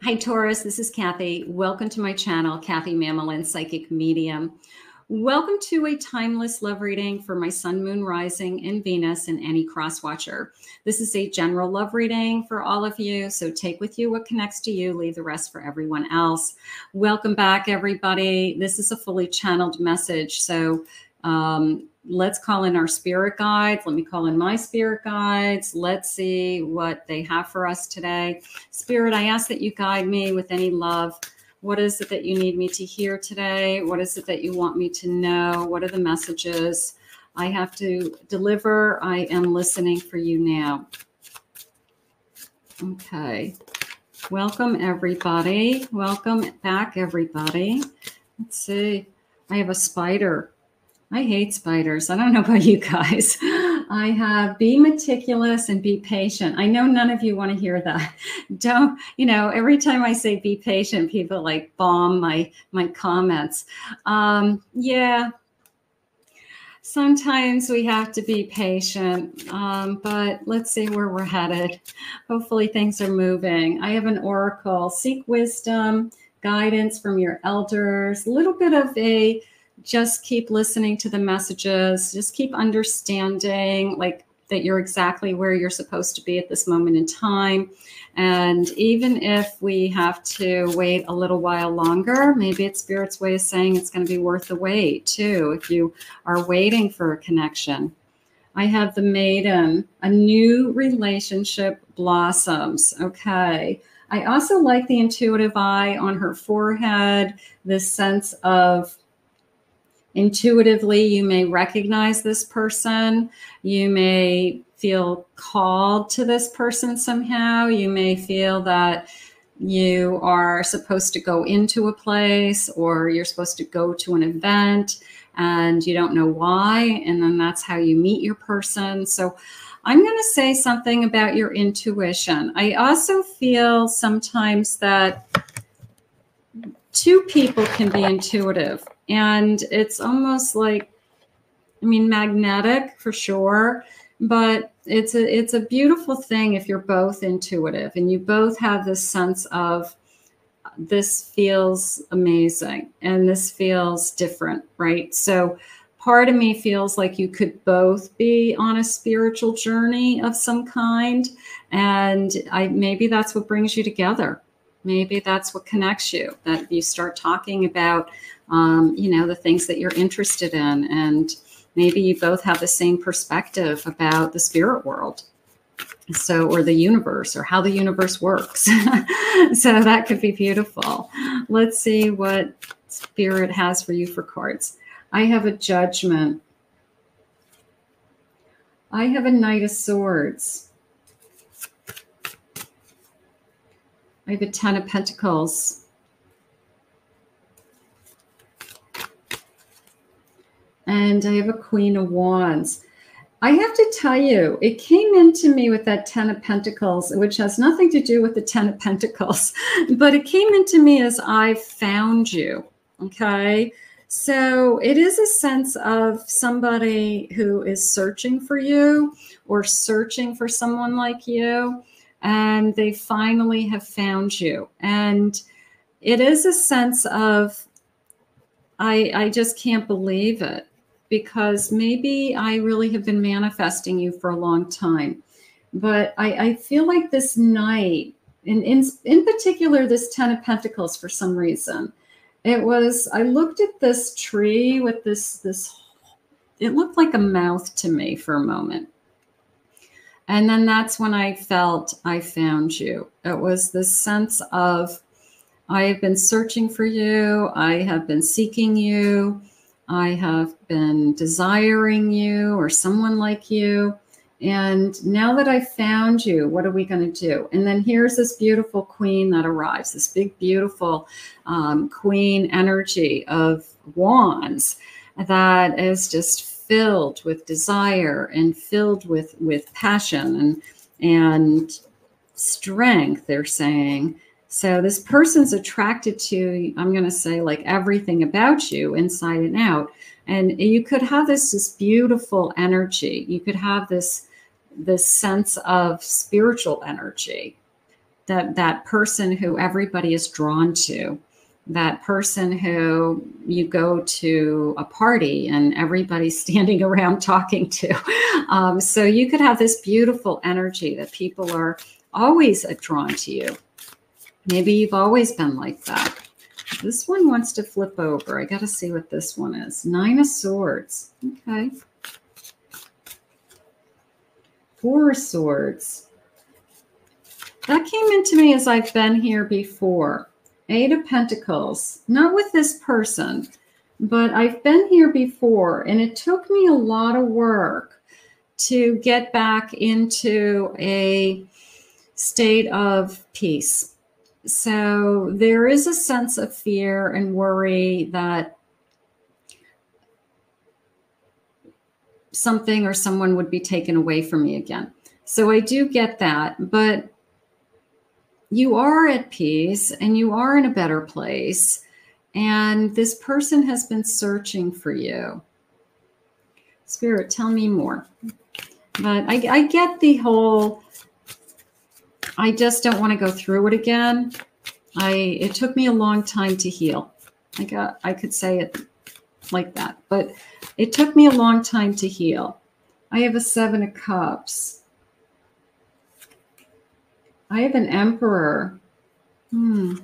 Hi, Taurus. This is Kathy. Welcome to my channel, Kathy Mamolen, Psychic Medium. Welcome to a timeless love reading for my Sun, Moon, Rising, and Venus and any cross-watcher. This is a general love reading for all of you, so take with you what connects to you, leave the rest for everyone else. Welcome back, everybody. This is a fully channeled message, so let's call in our spirit guides. Let me call in my spirit guides. Let's see what they have for us today. Spirit, I ask that you guide me with any love. What is it that you need me to hear today? What is it that you want me to know? What are the messages I have to deliver? I am listening for you now. Okay. Welcome, everybody. Welcome back, everybody. Let's see. I have a spider. I hate spiders. I don't know about you guys. I have be meticulous and be patient. I know none of you want to hear that. Don't, every time I say be patient, people like bomb my comments. Yeah, sometimes we have to be patient, but let's see where we're headed. Hopefully things are moving. I have an oracle. Seek wisdom, guidance from your elders, a little bit of a just keep listening to the messages, just keep understanding like that you're exactly where you're supposed to be at this moment in time. And even if we have to wait a little while longer, maybe it's Spirit's way of saying it's going to be worth the wait too, if you are waiting for a connection. I have the Maiden, a new relationship blossoms. Okay. I also like the intuitive eye on her forehead, this sense of intuitively, you may recognize this person. You may feel called to this person somehow. You may feel that you are supposed to go into a place or you're supposed to go to an event and you don't know why. And then that's how you meet your person. So I'm going to say something about your intuition. I also feel sometimes that two people can be intuitive. And it's almost like, magnetic for sure, but it's a beautiful thing if you're both intuitive and you both have this sense of this feels amazing and this feels different, right? So part of me feels like you could both be on a spiritual journey of some kind, and maybe that's what brings you together. Maybe that's what connects you, that you start talking about, the things that you're interested in. And maybe you both have the same perspective about the spirit world. So, or the universe, or how the universe works. So that could be beautiful. Let's see what Spirit has for you for cards. I have a Judgment. I have a Knight of Swords. I have a Ten of Pentacles. And I have a Queen of Wands. I have to tell you, it came into me with that Ten of Pentacles, which has nothing to do with the Ten of Pentacles, but it came into me as I found you, okay? So it is a sense of somebody who is searching for you or searching for someone like you, and they finally have found you. And it is a sense of, I just can't believe it, because maybe I really have been manifesting you for a long time. But I feel like this Knight, in particular, this Ten of Pentacles, for some reason, I looked at this tree with this, it looked like a mouth to me for a moment. And then that's when I felt I found you. It was this sense of, I have been searching for you. I have been seeking you. I have been desiring you or someone like you. And now that I found you, what are we going to do? And then here's this beautiful queen that arrives, this big, beautiful queen energy of wands that is just filled with desire and filled with passion and strength, they're saying. So this person's attracted to, I'm going to say, like everything about you inside and out. And you could have this beautiful energy. You could have this sense of spiritual energy that person who everybody is drawn to, that person who you go to a party and everybody's standing around talking to. So you could have this beautiful energy that people are always drawn to you. Maybe you've always been like that. This one wants to flip over. I got to see what this one is. 9 of Swords. Okay. 4 of Swords. That came into me as I've been here before. 8 of Pentacles. Not with this person, but I've been here before, and it took me a lot of work to get back into a state of peace. So there is a sense of fear and worry that something or someone would be taken away from me again. So I do get that, but you are at peace and you are in a better place. And this person has been searching for you. Spirit, tell me more. But I get the whole, I just don't want to go through it again. It took me a long time to heal. I could say it like that, but it took me a long time to heal. I have a 7 of Cups. I have an Emperor. And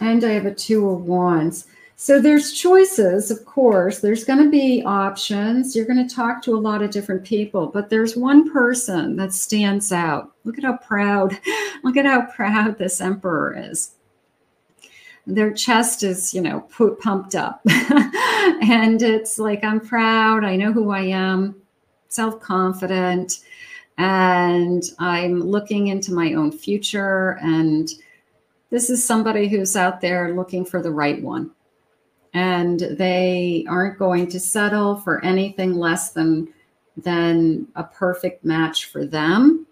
I have a 2 of Wands. So there's choices, of course. There's going to be options. You're going to talk to a lot of different people, but there's one person that stands out. Look at how proud, look at how proud this Emperor is. Their chest is, you know, pumped up. And it's like, I'm proud. I know who I am. Self-confident. And I'm looking into my own future. And this is somebody who's out there looking for the right one. And they aren't going to settle for anything less than a perfect match for them.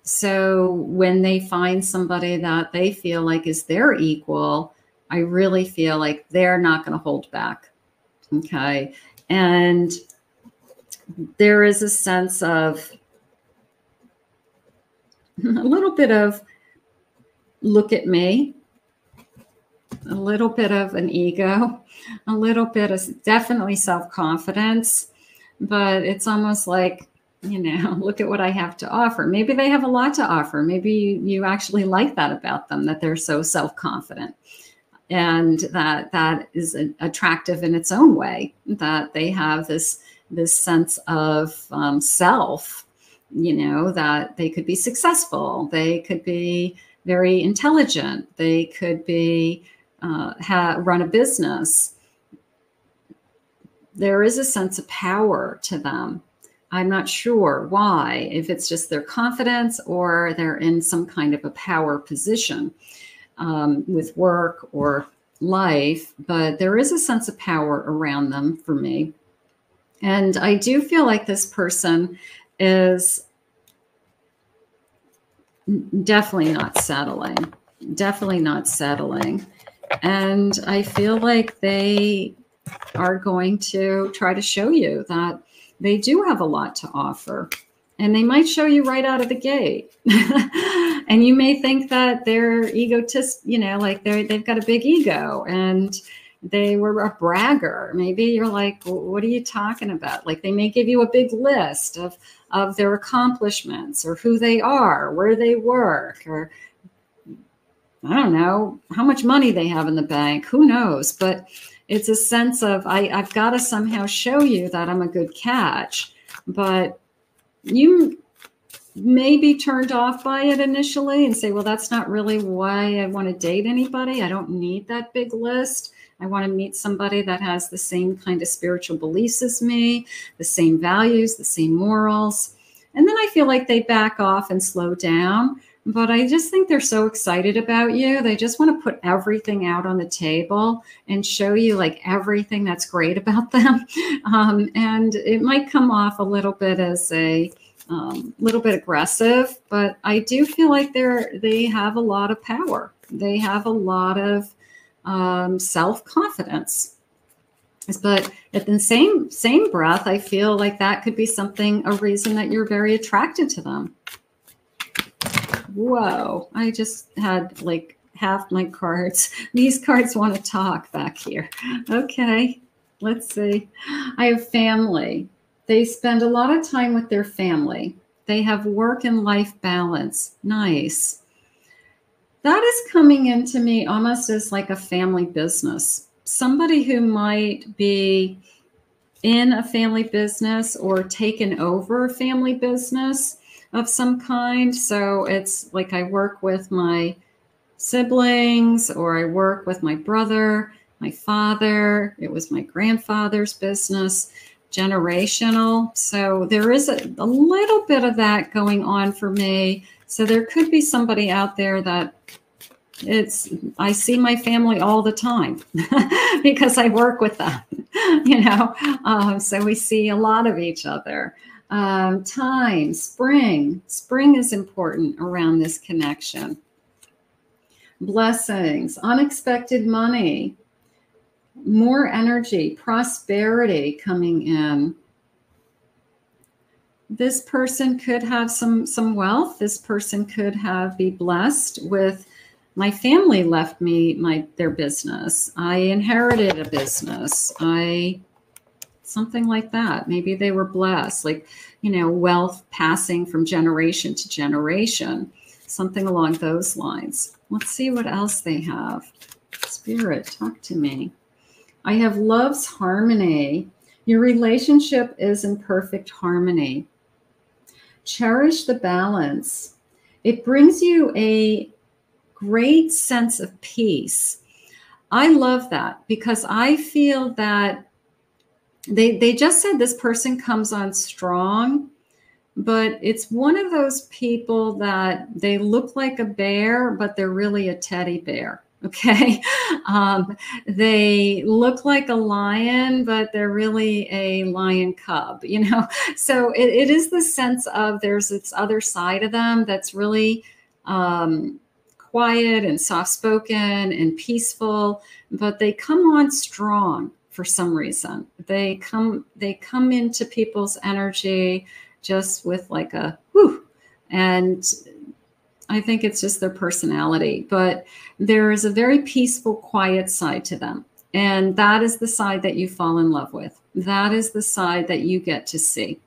So when they find somebody that they feel like is their equal, I really feel like they're not going to hold back. Okay. And there is a sense of a little bit of look at me, a little bit of an ego, a little bit of definitely self-confidence, but it's almost like, you know, look at what I have to offer. Maybe they have a lot to offer. Maybe you actually like that about them, that they're so self-confident, and that is attractive in its own way, that they have this sense of self, you know, that they could be successful. They could be very intelligent. They could be run a business. There is a sense of power to them. I'm not sure why, if it's just their confidence or they're in some kind of a power position with work or life, but there is a sense of power around them for me. And I do feel like this person is definitely not settling, definitely not settling. And I feel like they are going to try to show you that they do have a lot to offer. And they might show you right out of the gate. And you may think that they're egotist, you know, like they've got a big ego and they were a bragger. Maybe you're like, well, what are you talking about? Like they may give you a big list of their accomplishments or who they are, where they work, or I don't know, how much money they have in the bank. Who knows? But it's a sense of, I've got to somehow show you that I'm a good catch. But you may be turned off by it initially and say, well, that's not really why I want to date anybody. I don't need that big list. I want to meet somebody that has the same kind of spiritual beliefs as me, the same values, the same morals. And then I feel like they back off and slow down. But I just think they're so excited about you. They just want to put everything out on the table and show you like everything that's great about them. And it might come off a little bit as a little bit aggressive, but I do feel like they have a lot of power. They have a lot of self-confidence. But at the same breath, I feel like that could be a reason that you're very attracted to them. Whoa, I just had like half my cards. These cards want to talk back here. Okay, let's see. I have family. They spend a lot of time with their family. They have work and life balance. Nice. That is coming into me almost as like a family business. Somebody who might be in a family business or taken over a family business of some kind. So it's like I work with my siblings, or I work with my brother, my father. It was my grandfather's business, generational. So there is a little bit of that going on for me. So there could be somebody out there that I see my family all the time because I work with them, so we see a lot of each other. Time, spring is important around this connection. Blessings, unexpected money, more energy, prosperity coming in. This person could have some wealth. This person could be blessed with, my family left me their business. I inherited a business. Something like that. Maybe they were blessed, like, wealth passing from generation to generation, something along those lines. Let's see what else they have. Spirit, talk to me. I have love's harmony. Your relationship is in perfect harmony. Cherish the balance. It brings you a great sense of peace. I love that because I feel that they just said this person comes on strong, but it's one of those people that they look like a bear, but they're really a teddy bear. Okay. They look like a lion, but they're really a lion cub, So it is the sense of there's this other side of them that's really quiet and soft-spoken and peaceful, but they come on strong for some reason. They come into people's energy just with like a whoo, and I think it's just their personality, but there is a very peaceful, quiet side to them. And that is the side that you fall in love with. That is the side that you get to see.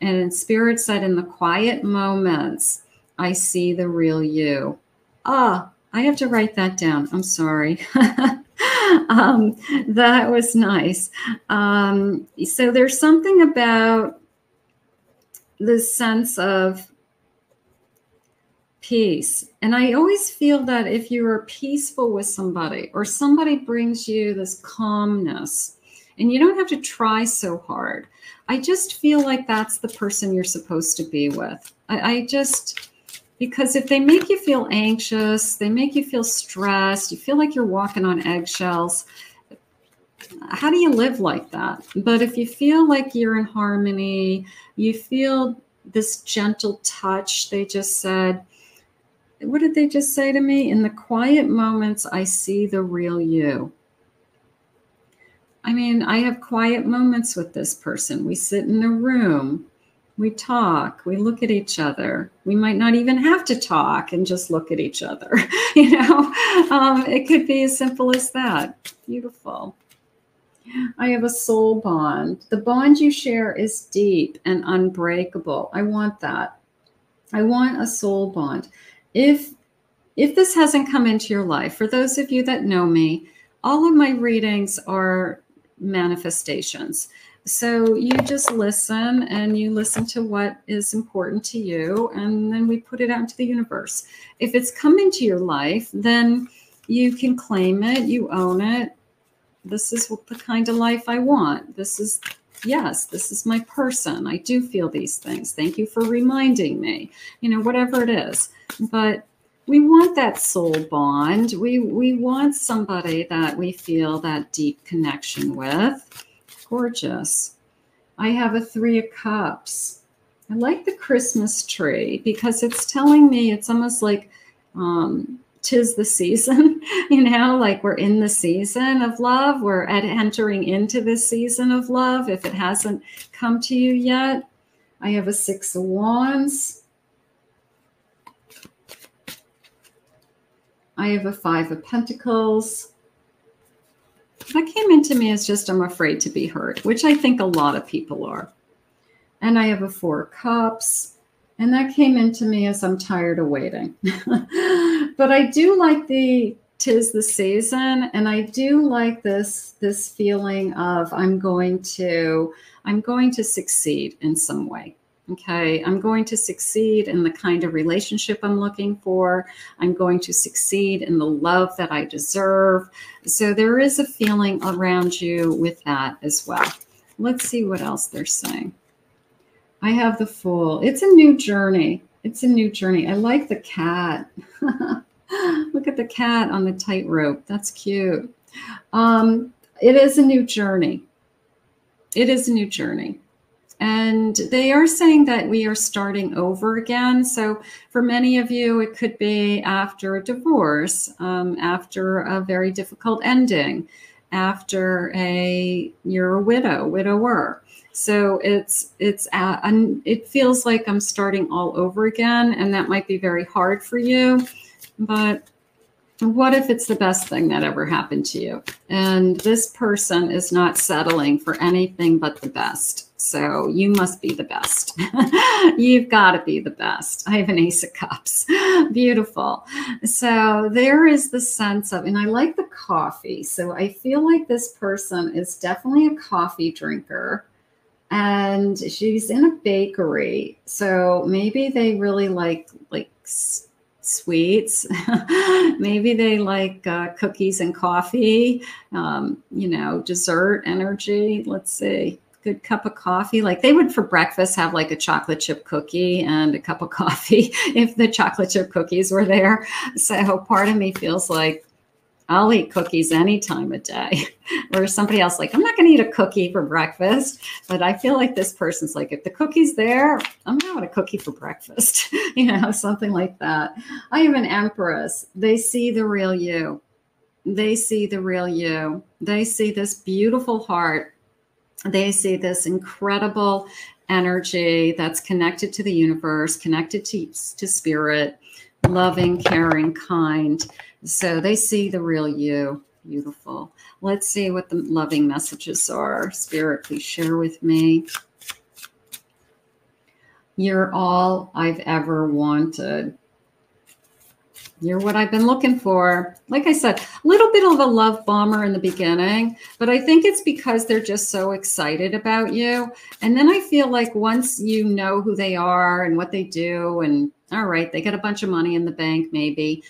And Spirit said, in the quiet moments, I see the real you. I have to write that down. I'm sorry. That was nice. So there's something about the sense of peace. And I always feel that if you are peaceful with somebody, or somebody brings you this calmness, and you don't have to try so hard, I just feel like that's the person you're supposed to be with. Because if they make you feel anxious, they make you feel stressed, you feel like you're walking on eggshells, how do you live like that? But if you feel like you're in harmony, you feel this gentle touch. They just said, what did they just say to me? In the quiet moments, I see the real you. I mean, I have quiet moments with this person. We sit in a room, we talk, we look at each other. We might not even have to talk and just look at each other. It could be as simple as that. Beautiful. I have a soul bond. The bond you share is deep and unbreakable. I want that. I want a soul bond. If this hasn't come into your life, for those of you that know me, all of my readings are manifestations. So you just listen, and you listen to what is important to you, and then we put it out into the universe. If it's come into your life, then you can claim it, you own it. This is the kind of life I want. This is my person. I do feel these things. Thank you for reminding me, whatever it is. But we want that soul bond. We want somebody that we feel that deep connection with. Gorgeous. I have a 3 of Cups. I like the Christmas tree because it's telling me it's almost like 'tis the season, like we're in the season of love. We're entering into this season of love if it hasn't come to you yet. I have a 6 of Wands. I have a 5 of Pentacles. That came into me as just, I'm afraid to be hurt, which I think a lot of people are. And I have a 4 of Cups. And that came into me as, I'm tired of waiting. But I do like the 'tis the season. And I do like this feeling of I'm going to succeed in some way. Okay, I'm going to succeed in the kind of relationship I'm looking for. I'm going to succeed in the love that I deserve. So there is a feeling around you with that as well. Let's see what else they're saying. I have the Fool. It's a new journey. It's a new journey. I like the cat. Look at the cat on the tightrope. That's cute. It is a new journey. It is a new journey. And they are saying that we are starting over again. So for many of you, it could be after a divorce, after a very difficult ending, after you're a widower. So it feels like I'm starting all over again, and that might be very hard for you. But what if it's the best thing that ever happened to you? And this person is not settling for anything but the best. So you must be the best. You've got to be the best. I have an Ace of Cups. Beautiful. So there is the sense of, and I like the coffee. So I feel like this person is definitely a coffee drinker. And she's in a bakery. So maybe they really like sweets. Maybe they like cookies and coffee, dessert energy. Let's see. Good cup of coffee. Like they would for breakfast have like a chocolate chip cookie and a cup of coffee if the chocolate chip cookies were there. So part of me feels like I'll eat cookies any time of day. Or somebody else like, I'm not going to eat a cookie for breakfast. But I feel like this person's like, if the cookie's there, I'm having a cookie for breakfast. Something like that. I have an Empress. They see the real you. They see the real you. They see this beautiful heart. They see this incredible energy that's connected to the universe, connected to spirit, loving, caring, kind. So they see the real you. Beautiful. Let's see what the loving messages are. Spirit, please share with me. You're all I've ever wanted. You're what I've been looking for. Like I said, a little bit of a love bomber in the beginning, but I think it's because they're just so excited about you. And then I feel like once you know who they are and what they do, and all right, they get a bunch of money in the bank, maybe,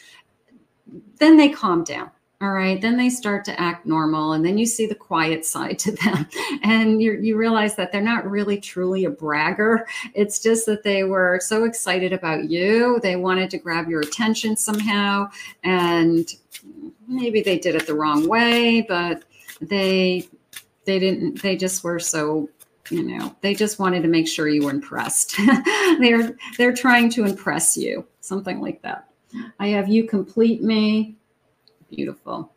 then they calm down. All right. Then they start to act normal. And then you see the quiet side to them. And you realize that they're not really truly a bragger. It's just that they were so excited about you. They wanted to grab your attention somehow. And maybe they did it the wrong way, but they didn't. They just were so, they just wanted to make sure you were impressed. They're trying to impress you. Something like that. I have you complete me. Beautiful.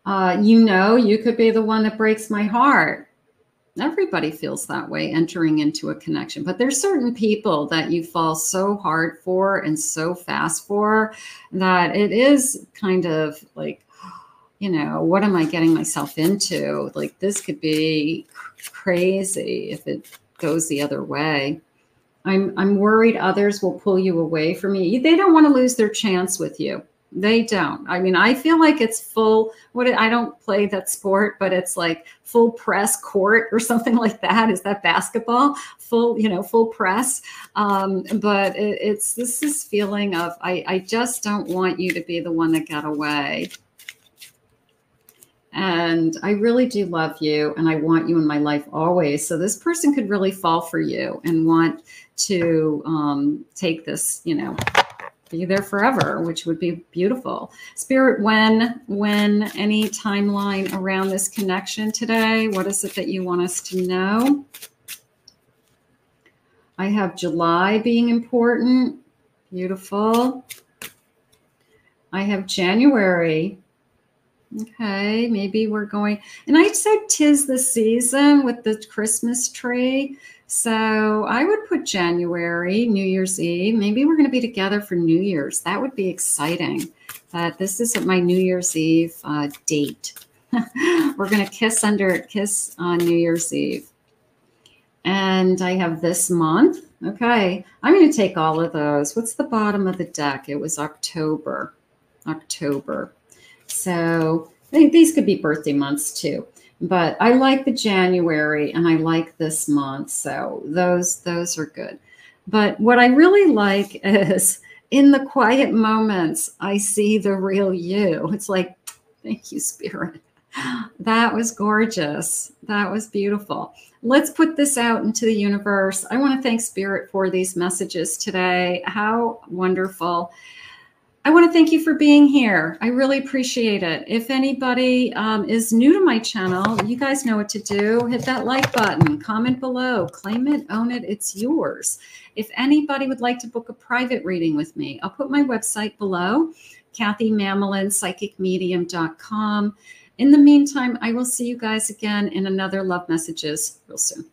You could be the one that breaks my heart. Everybody feels that way entering into a connection, but there's certain people that you fall so hard for and so fast for that it is kind of like, what am I getting myself into? Like this could be crazy if it goes the other way. I'm worried others will pull you away from me. They don't want to lose their chance with you. They don't. I mean, I feel like it's full. I don't play that sport, but it's like full press court or something like that. Is that basketball? Full press. But it's this feeling of I just don't want you to be the one that got away. And I really do love you, and I want you in my life always. So this person could really fall for you and want to take this, be there forever, which would be beautiful. Spirit, when any timeline around this connection today, what is it that you want us to know? I have July being important. Beautiful. I have January. Okay, maybe we're going, and I said 'tis the season with the Christmas tree. So I would put January, New Year's Eve. Maybe we're going to be together for New Year's. That would be exciting. That this is my New Year's Eve date. We're going to kiss on New Year's Eve. And I have this month. Okay, I'm going to take all of those. What's the bottom of the deck? It was October. So these could be birthday months too. But I like the January and I like this month. So those are good. But what I really like is in the quiet moments, I see the real you. It's like, thank you, Spirit. That was gorgeous. That was beautiful. Let's put this out into the universe. I want to thank Spirit for these messages today. How wonderful. I want to thank you for being here. I really appreciate it. If anybody is new to my channel, you guys know what to do. Hit that like button, comment below, claim it, own it, it's yours. If anybody would like to book a private reading with me, I'll put my website below, Mamolen, psychicmedium.com. In the meantime, I will see you guys again in another Love Messages real soon.